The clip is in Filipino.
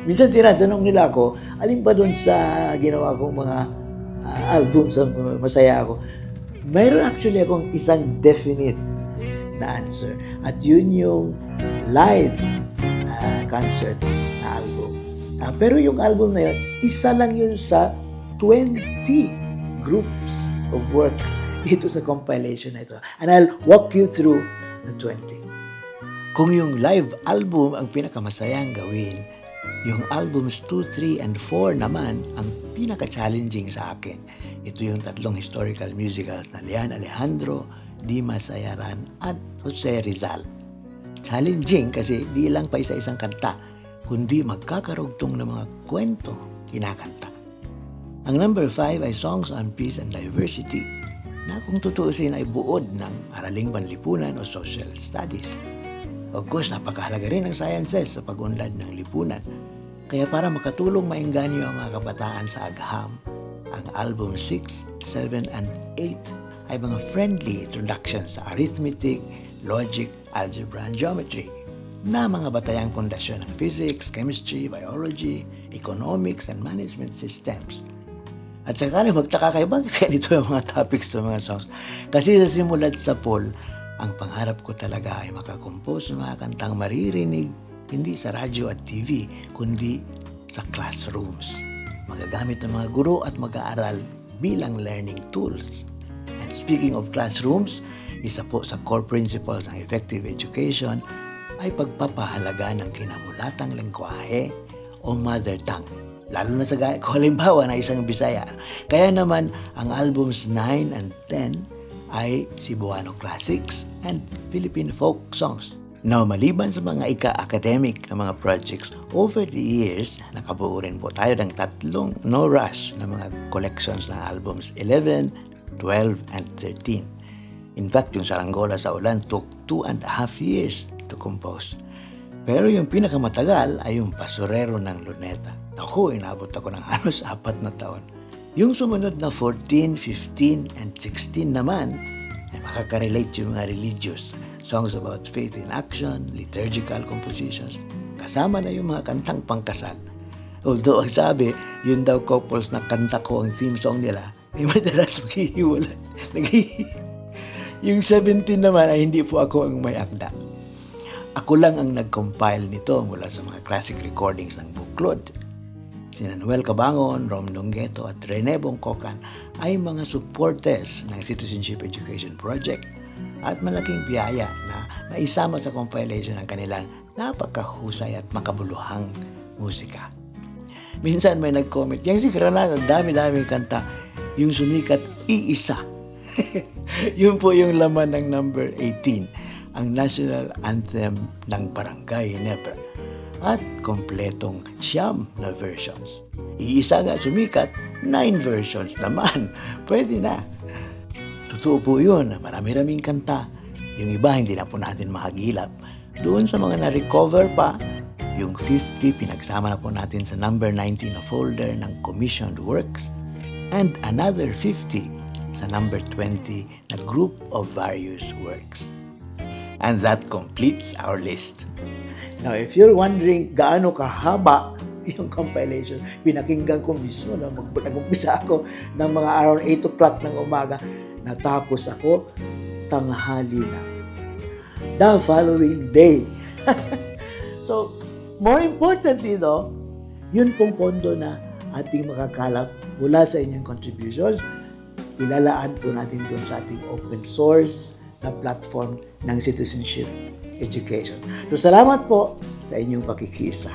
Minsan tinatanong nila ako, alin ba doon sa ginawa kong mga album sa masaya ako? Mayroon actually akong isang definite na answer. At yun yung live concert na album. Pero yung album na yun, isa lang yun sa 20 groups of work ito sa compilation na ito. And I'll walk you through the 20. Kung yung live album ang pinakamasayang gawin, yung albums 2, 3, and 4 naman ang pinaka-challenging sa akin. Ito yung tatlong historical musicals na Lian Alejandro, Dimas Ayaran, at Jose Rizal. Challenging kasi di lang pa isa-isang kanta, kundi magkakarugtong ng mga kwento kinakanta. Ang number 5 ay Songs on Peace and Diversity, na kung tutuusin ay buod ng Araling Panlipunan o Social Studies. Of course, napakahalaga rin ang sciences sa pag-unlad ng lipunan. Kaya para makatulong maengganyo ang mga kabataan sa agham, ang album 6, 7, and 8 ay mga friendly introductions sa arithmetic, logic, algebra, and geometry na mga batayang pundasyon ng physics, chemistry, biology, economics, and management systems. At sakali magtaka kayo, bakit kaya nito yung mga topics sa mga songs? Kasi sa simulat sa poll, ang pangarap ko talaga ay makakompose ng mga kantang maririnig hindi sa radyo at TV, kundi sa classrooms. Magagamit ng mga guro at mag-aaral bilang learning tools. And speaking of classrooms, isa po sa core principles ng effective education ay pagpapahalaga ng kinamulatang lengguwahe o mother tongue. Lalo na sa gaya ko halimbawa na isang Bisaya. Kaya naman ang albums 9 and 10 ay Cebuano Classics and Philippine Folk Songs. Now, maliban sa mga ika-academic na mga projects, over the years, nakabuo rin po tayo ng tatlong no rush na mga collections na albums 11, 12, and 13. In fact, yung Saranggola sa Ulan took 2.5 years to compose. Pero yung pinakamatagal ay yung Pasurero ng Luneta. Ako, inabot ako ng halos 4 na taon. Yung sumunod na 14, 15, and 16 naman, ay makakarelate yung mga religious. Songs about faith in action, liturgical compositions, kasama na yung mga kantang pangkasal. Although ang sabi, yun daw couples na kanta ko ang theme song nila, ay madalas maghihiwalay. Yung 17 naman ay hindi po ako ang may akda. Ako lang ang nag-compile nito mula sa mga classic recordings ng Buklod. Sina Noel Cabangon, Rom Nongueto at Rene Bongkokan ay mga supporters ng Citizenship Education Project at malaking biyaya na naisama sa compilation ng kanilang napakahusay at makabuluhang musika. Minsan may nag-comment, yung si Granada, dami-dami kanta, yung sumikat, iisa. Yun po yung laman ng number 18, ang national anthem ng Barangay Ginebra. At kompletong 9 na versions. Iisa nga sumikat, 9 versions naman. Pwede na. Totoo po yun, marami-raming kanta. Yung iba hindi na po natin mahagilap. Doon sa mga na-recover pa, yung 50 pinagsama na po natin sa number 19 na folder ng commissioned works and another 50 sa number 20 na group of various works. And that completes our list. Now, if you're wondering gaano kahaba yung compilation, pinakinggan ko mismo na nag-umpisa ako ng mga around 8 o'clock ng umaga, natapos ako tanghali na. The following day. So, more importantly, yun pong pondo na ating makakalap mula sa inyong contributions, ilalaan po natin doon sa ating open source na platform ng Citizenship Education. So, salamat po sa inyong pakikisa.